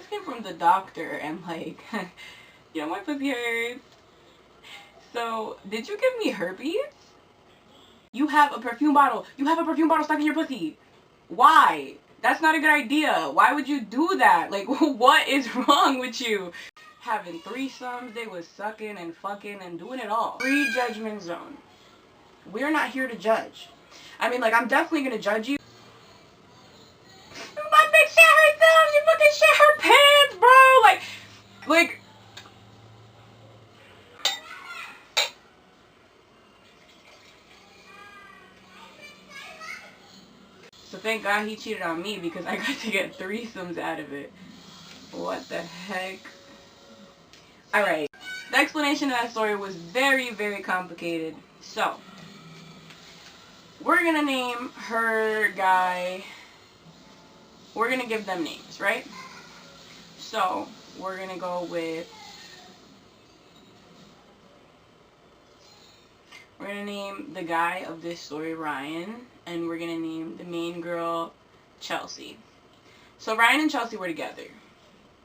just came from the doctor and like, you know, my pussy hurts. So, did you give me herpes? You have a perfume bottle. You have a perfume bottle stuck in your pussy. Why? That's not a good idea. Why would you do that? Like, what is wrong with you? Having threesomes, they was sucking and fucking and doing it all. Free judgment zone. We're not here to judge. I mean, like, I'm definitely gonna judge you. My bitch shit herself. She fucking shit her pants, bro. Like. So thank God he cheated on me because I got to get threesomes out of it. What the heck? Alright. The explanation of that story was very, very complicated. So, we're gonna name her guy. We're gonna give them names, right? So, we're gonna go with. We're gonna name the guy of this story Ryan, and we're gonna name the main girl Chelsea. So, Ryan and Chelsea were together.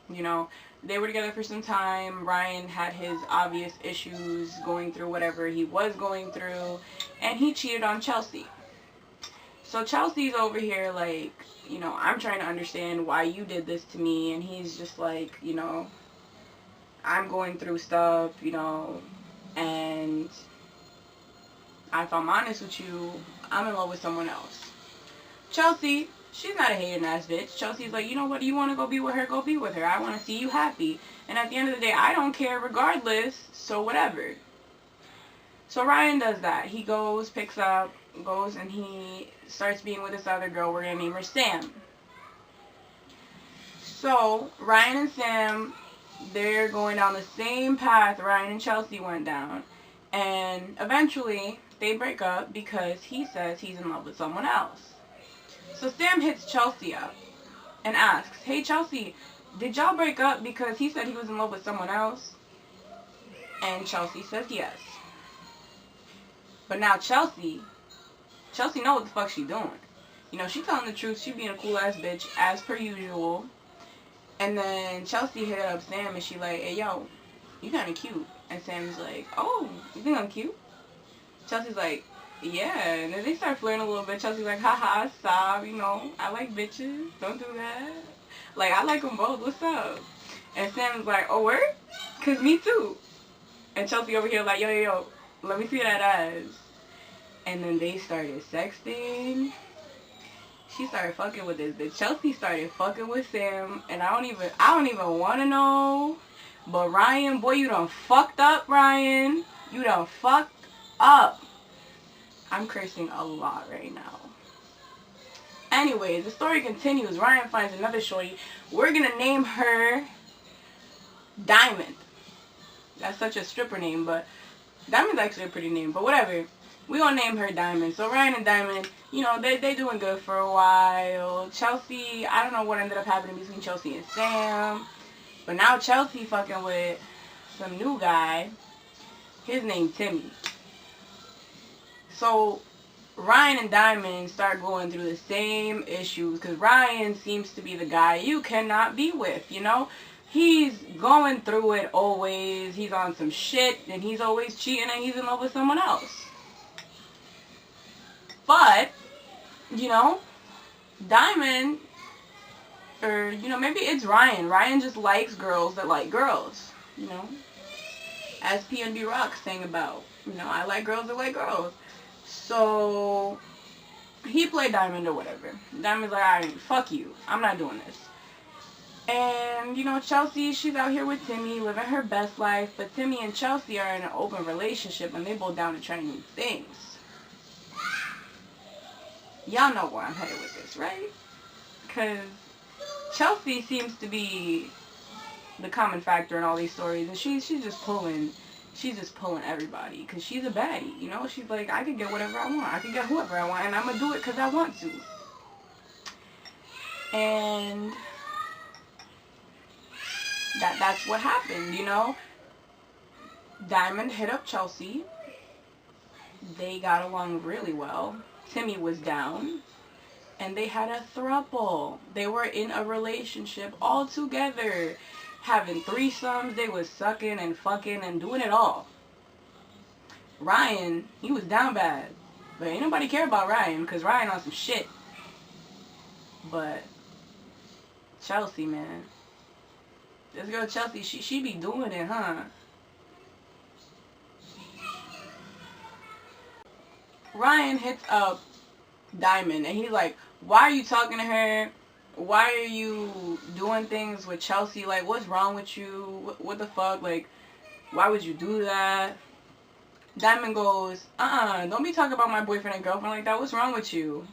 You know, they were together for some time. Ryan had his obvious issues going through whatever he was going through, and he cheated on Chelsea. So Chelsea's over here like, you know, I'm trying to understand why you did this to me, and he's just like, you know, I'm going through stuff, you know, and if I'm honest with you, I'm in love with someone else. Chelsea, she's not a hating ass bitch. Chelsea's like, you know what, you want to go be with her, go be with her. I want to see you happy. And at the end of the day, I don't care regardless, so whatever. So Ryan does that. He goes, picks up, goes, and he starts being with this other girl. We're going to name her Sam. So Ryan and Sam, they're going down the same path Ryan and Chelsea went down. And eventually, they break up because he says he's in love with someone else. So Sam hits Chelsea up and asks, hey Chelsea, did y'all break up because he said he was in love with someone else? And Chelsea says yes. But now Chelsea know what the fuck she doing. You know, she telling the truth. She being a cool ass bitch as per usual. And then Chelsea hit up Sam and she like, hey yo, you kinda cute. And Sam's like, oh, you think I'm cute? Chelsea's like, yeah. And then they start flirting a little bit. Chelsea's like, haha, stop, you know, I like bitches. Don't do that. Like, I like them both. What's up? And Sam's like, oh, word? Because me too. And Chelsea over here like, yo, let me see that ass. And then they started sexting. She started fucking with this bitch. Chelsea started fucking with Sam. And I don't even want to know. But Ryan, boy, you done fucked up, Ryan. You done fucked up. I'm cursing a lot right now. Anyways, the story continues. Ryan finds another shorty. We're gonna name her Diamond. That's such a stripper name, but Diamond's actually a pretty name, but whatever. We gonna name her Diamond. So Ryan and Diamond, you know, they doing good for a while. Chelsea, I don't know what ended up happening between Chelsea and Sam. But now Chelsea fucking with some new guy. His name Timmy. So Ryan and Diamond start going through the same issues because Ryan seems to be the guy you cannot be with, you know? He's going through it always. He's on some shit and he's always cheating and he's in love with someone else. But, you know, Diamond, or, you know, maybe it's Ryan. Ryan just likes girls that like girls, you know? As PNB Rock sang about, you know, I like girls that like girls. So he played Diamond or whatever. Diamond's like, alright, fuck you. I'm not doing this. And, you know, Chelsea, she's out here with Timmy, living her best life. But Timmy and Chelsea are in an open relationship, and they both down to try new things. Y'all know where I'm headed with this, right? Because Chelsea seems to be the common factor in all these stories. And she's just pulling everybody. Because she's a baddie, you know? She's like, I can get whatever I want. I can get whoever I want. And I'm going to do it because I want to. And that's what happened, you know? Diamond hit up Chelsea. They got along really well. Timmy was down. and they had a throuple. They were in a relationship all together, having threesomes. They was sucking and fucking and doing it all. Ryan, he was down bad, but ain't nobody care about Ryan because Ryan on some shit. But Chelsea, man, this girl Chelsea, she be doing it, huh? Ryan hits up Diamond and he's like, why are you talking to her? Why are you doing things with Chelsea? Like, what's wrong with you? What the fuck? Like, why would you do that? Diamond goes, don't be talking about my boyfriend and girlfriend like that. What's wrong with you?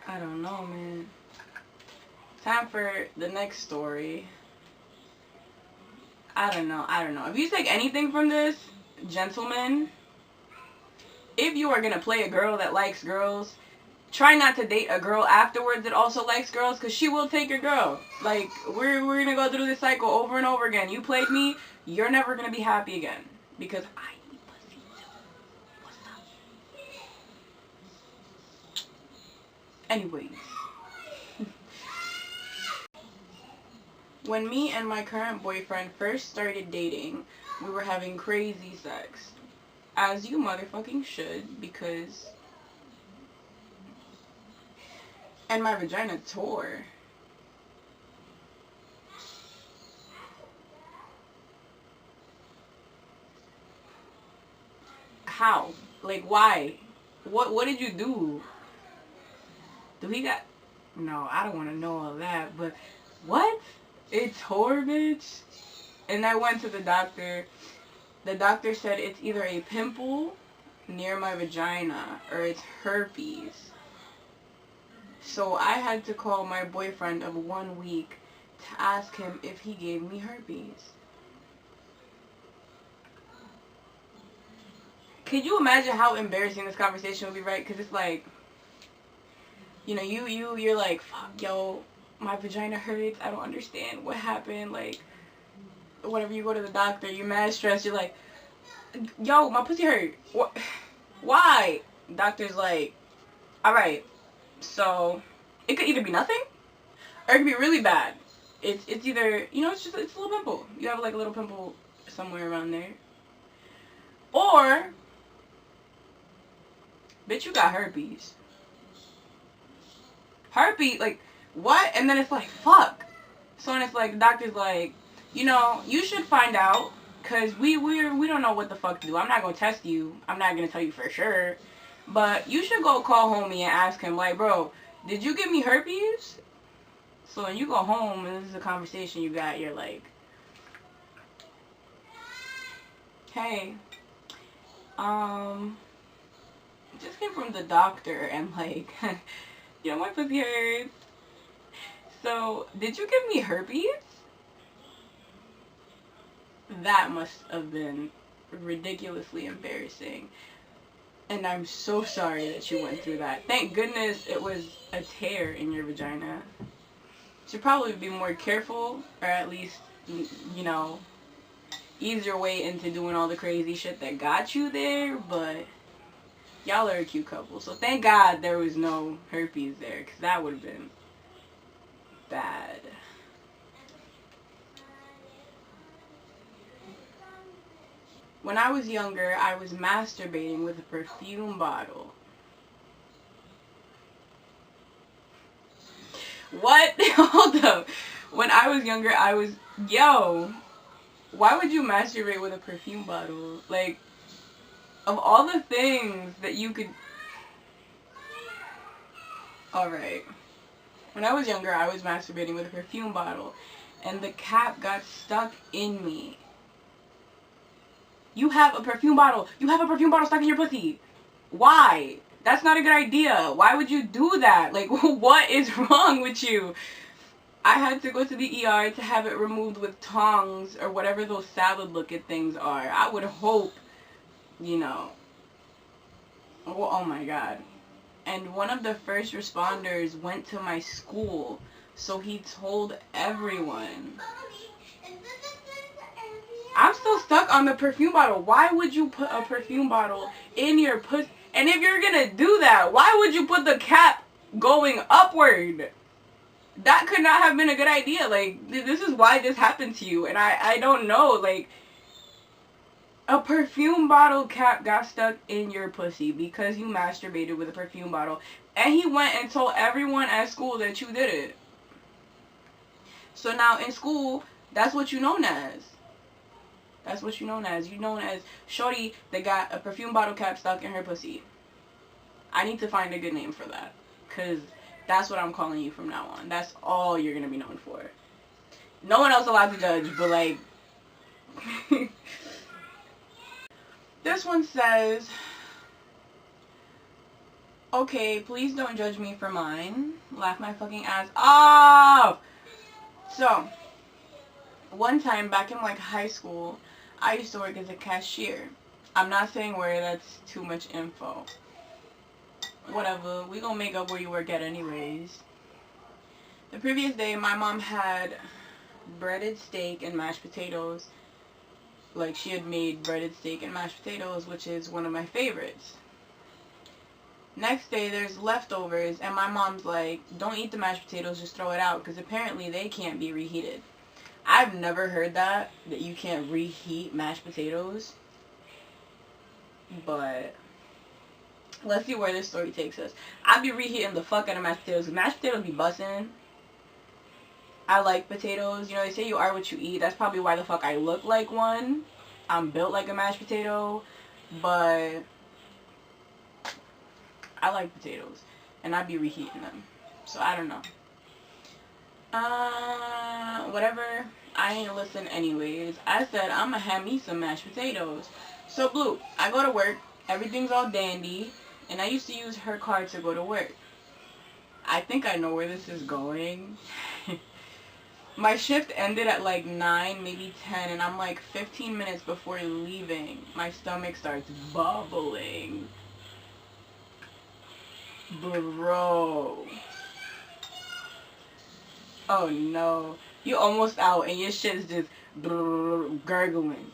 I don't know, man. Time for the next story. I don't know. If you take anything from this, gentlemen, if you are going to play a girl that likes girls, try not to date a girl afterwards that also likes girls, because she will take your girl. Like, we're going to go through this cycle over and over again. You played me, you're never going to be happy again. Because I need pussy too. What's up? Anyways. When me and my current boyfriend first started dating, we were having crazy sex. As you motherfucking should, because... And my vagina tore. How? Like, why? What did you do? Do he got... No, I don't want to know all that, but... What? It tore, bitch? And I went to the doctor. The doctor said it's either a pimple near my vagina or it's herpes. So I had to call my boyfriend of 1 week to ask him if he gave me herpes. Could you imagine how embarrassing this conversation would be, right? Because it's like, you know, you're like, fuck, yo, my vagina hurts. I don't understand what happened. Like, whenever you go to the doctor, you're mad stressed. You're like, yo, my pussy hurt. What? Why? Doctor's like, all right, so it could either be nothing or it could be really bad. It's either, you know, it's a little pimple. You have like a little pimple somewhere around there. Or, bitch, you got herpes. Herpes, like, what? And then it's like, fuck. So then it's like, the doctor's like, you know, you should find out, because we don't know what the fuck to do. I'm not going to test you. I'm not going to tell you for sure. But you should go call homie and ask him, like, bro, did you give me herpes? So when you go home and this is a conversation you got, you're like, hey, just came from the doctor and like, you know, my pussy hurts. So, did you give me herpes? That must have been ridiculously embarrassing. And I'm so sorry that you went through that. Thank goodness it was a tear in your vagina. Should probably be more careful, or at least, you know, ease your way into doing all the crazy shit that got you there, but y'all are a cute couple. So thank God there was no herpes there, because that would have been bad. When I was younger, I was masturbating with a perfume bottle. What? Hold up. When I was younger, I was... Yo, why would you masturbate with a perfume bottle? Like, of all the things that you could... Alright. When I was younger, I was masturbating with a perfume bottle, and the cap got stuck in me. You have a perfume bottle. You have a perfume bottle stuck in your pussy. Why? That's not a good idea. Why would you do that? Like, what is wrong with you? I had to go to the ER to have it removed with tongs or whatever those salad-looking things are. I would hope, you know. Well, oh my God. And one of the first responders went to my school, so he told everyone. I'm still stuck on the perfume bottle. Why would you put a perfume bottle in your pussy? And if you're gonna do that, why would you put the cap going upward? That could not have been a good idea. Like, this is why this happened to you. And I don't know, like, a perfume bottle cap got stuck in your pussy because you masturbated with a perfume bottle. And he went and told everyone at school that you did it. So now in school, that's what you're known as. That's what you're known as. You're known as shorty that got a perfume bottle cap stuck in her pussy. I need to find a good name for that. Because that's what I'm calling you from now on. That's all you're going to be known for. No one else allowed to judge, but like... This one says... Okay, please don't judge me for mine. Laugh my fucking ass off! So, one time back in like high school, I used to work as a cashier. I'm not saying where, that's too much info. Whatever, we gonna make up where you work at anyways. The previous day, my mom had breaded steak and mashed potatoes. Like, she had made breaded steak and mashed potatoes, which is one of my favorites. Next day, there's leftovers, and my mom's like, don't eat the mashed potatoes, just throw it out, because apparently they can't be reheated. I've never heard that you can't reheat mashed potatoes. But let's see where this story takes us. I'd be reheating the fuck out of mashed potatoes. Mashed potatoes be bussin'. I like potatoes. You know, they say you are what you eat. That's probably why the fuck I look like one. I'm built like a mashed potato. But I like potatoes. And I'd be reheating them. So I don't know. Whatever. I ain't listen anyways. I said I'm gonna have me some mashed potatoes. So Blue, I go to work. Everything's all dandy. And I used to use her car to go to work. I think I know where this is going. My shift ended at like 9, maybe 10. And I'm like 15 minutes before leaving. My stomach starts bubbling. Bro. Oh no. You almost out and your shit's just gurgling.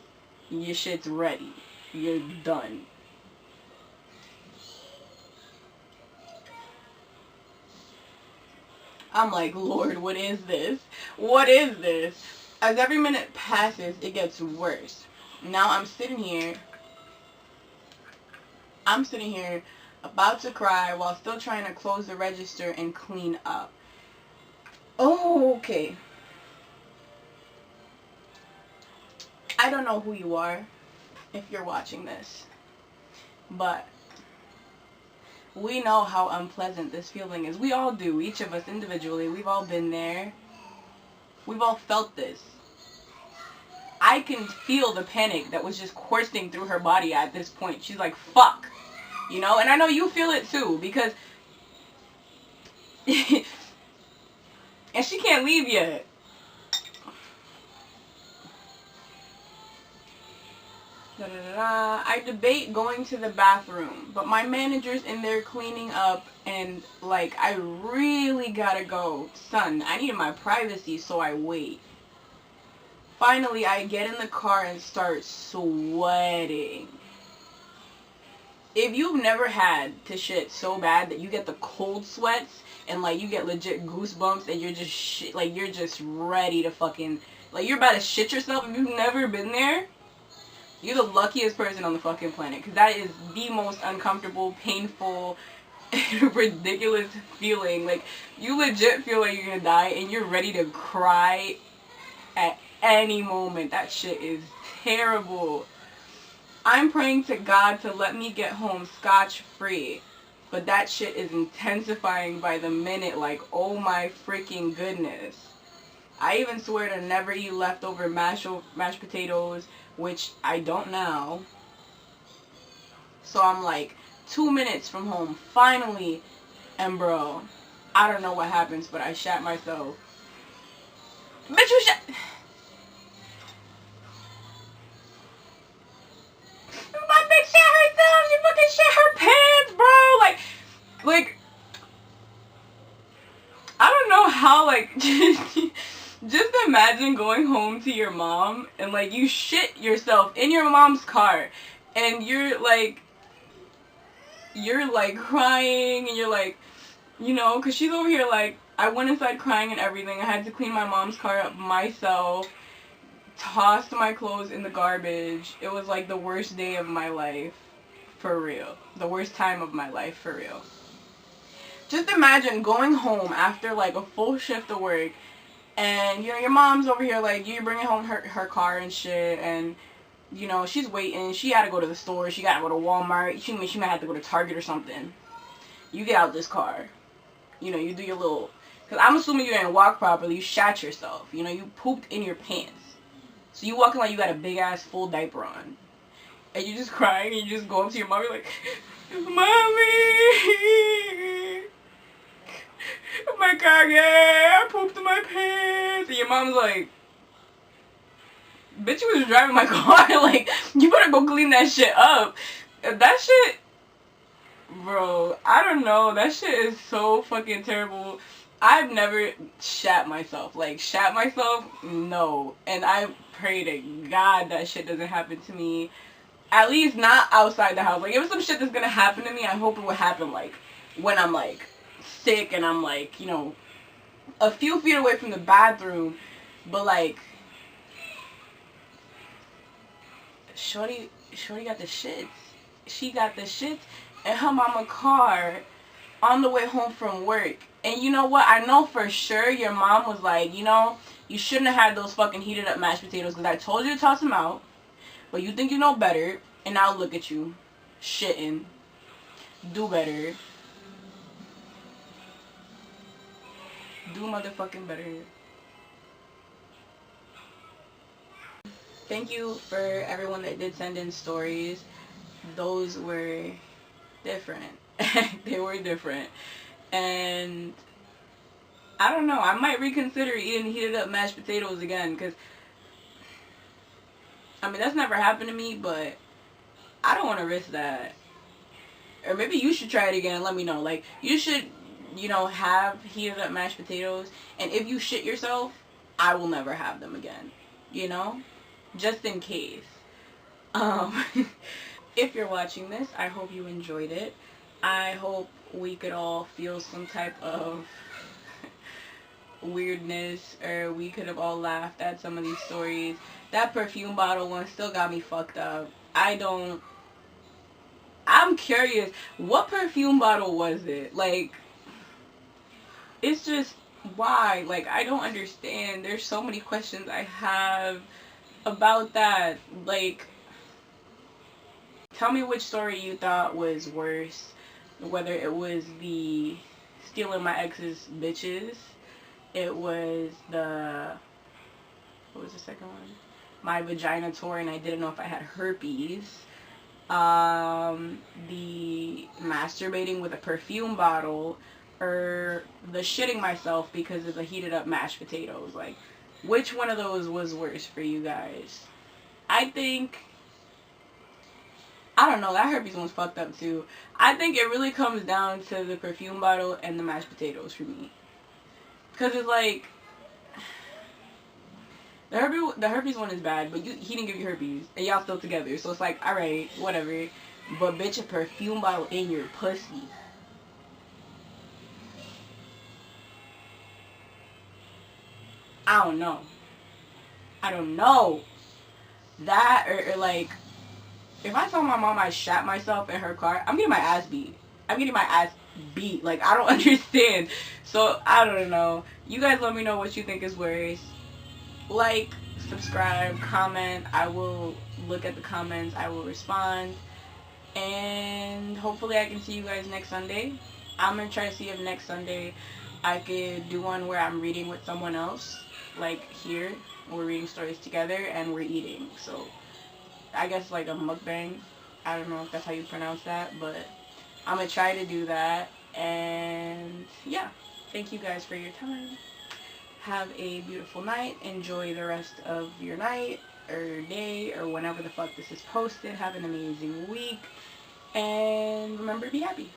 Your shit's ready. You're done. I'm like, Lord, what is this? What is this? As every minute passes, it gets worse. Now I'm sitting here about to cry while still trying to close the register and clean up. Oh, okay. I don't know who you are if you're watching this, but we know how unpleasant this feeling is. We all do, each of us individually. We've all been there. We've all felt this. I can feel the panic that was just coursing through her body at this point. She's like, fuck. You know, and I know you feel it too, because and she can't leave yet. I debate going to the bathroom, but my manager's in there cleaning up, and like, I really gotta go. Son, I need my privacy, so I wait. Finally, I get in the car and start sweating. If you've never had to shit so bad that you get the cold sweats and like you get legit goosebumps and you're just like you're just ready to fucking, like, you're about to shit yourself, if you've never been there, you're the luckiest person on the fucking planet, because that is the most uncomfortable, painful, ridiculous feeling. Like, you legit feel like you're gonna die and you're ready to cry at any moment. That shit is terrible. I'm praying to God to let me get home scotch-free, but that shit is intensifying by the minute. Like, oh my freaking goodness. I even swear to never eat leftover mashed potatoes, which I don't now. So I'm like 2 minutes from home, finally, and bro, I don't know what happens, but I shat myself. Bitch, you shat... My bitch shat herself, she fucking shat her pants, bro, like, I don't know how, like, Just imagine going home to your mom and like you shit yourself in your mom's car and you're like crying and you're like, you know, because she's over here like, I went inside crying and everything. I had to clean my mom's car up myself, tossed my clothes in the garbage. It was like the worst day of my life, for real. The worst time of my life, for real. Just imagine going home after like a full shift of work and, you know, your mom's over here like, you're bringing home her car and shit and, you know, she's waiting. She had to go to the store. She got to go to Walmart. She might have to go to Target or something. You get out this car. You know, you do your little... Because I'm assuming you didn't walk properly. You shat yourself. You know, you pooped in your pants. So you walking like you got a big-ass full diaper on. And you just crying and you just go up to your mom. You're like, Mommy! Oh my God, yeah, I pooped in my pants. And your mom's like, bitch, you was driving my car. Like, you better go clean that shit up. That shit... Bro, I don't know. That shit is so fucking terrible. I've never shat myself. Like, shat myself? No. And I pray to God that shit doesn't happen to me. At least not outside the house. Like, if some shit that's gonna happen to me, I hope it would happen, like, when I'm, like, sick and I'm, like, you know, a few feet away from the bathroom. But, like, Shorty got the shits. She got the shits in her mama car on the way home from work. And you know what? I know for sure your mom was like, you know, you shouldn't have had those fucking heated up mashed potatoes because I told you to toss them out. But you think you know better. And now look at you. Shitting. Do better. Do motherfucking better. Thank you for everyone that did send in stories. Those were different. They were different. And I don't know. I might reconsider eating heated up mashed potatoes again. Because, I mean, that's never happened to me. But I don't want to risk that. Or maybe you should try it again and let me know. Like, you should, you know, have heated up mashed potatoes. And if you shit yourself, I will never have them again. You know? Just in case. If you're watching this, I hope you enjoyed it. I hope we could all feel some type of weirdness, or we could have all laughed at some of these stories. That perfume bottle one still got me fucked up. I'm curious, what perfume bottle was it? Like, it's just, why? Like, I don't understand. There's so many questions I have about that. Like, tell me which story you thought was worse. Whether it was the stealing my ex's bitches, it was the, what was the second one? My vagina tore and I didn't know if I had herpes. The masturbating with a perfume bottle, or the shitting myself because of the heated up mashed potatoes. Like, which one of those was worse for you guys? I think, I don't know, that herpes one's fucked up too. I think it really comes down to the perfume bottle and the mashed potatoes for me. Because it's like, the herpes one is bad, but he didn't give you herpes, and y'all still together, so it's like, alright, whatever. But bitch, a perfume bottle in your pussy. I don't know. I don't know. That, or like, if I tell my mom I shat myself in her car, I'm getting my ass beat. I'm getting my ass beat. Like, I don't understand. So, I don't know. You guys let me know what you think is worse. Like, subscribe, comment. I will look at the comments. I will respond. And hopefully I can see you guys next Sunday. I'm going to try to see if next Sunday I could do one where I'm reading with someone else. Like here, we're reading stories together and we're eating. So, I guess like a mukbang. I don't know if that's how you pronounce that, but I'm going to try to do that. And yeah, thank you guys for your time. Have a beautiful night. Enjoy the rest of your night or day or whenever the fuck this is posted. Have an amazing week. And remember to be happy.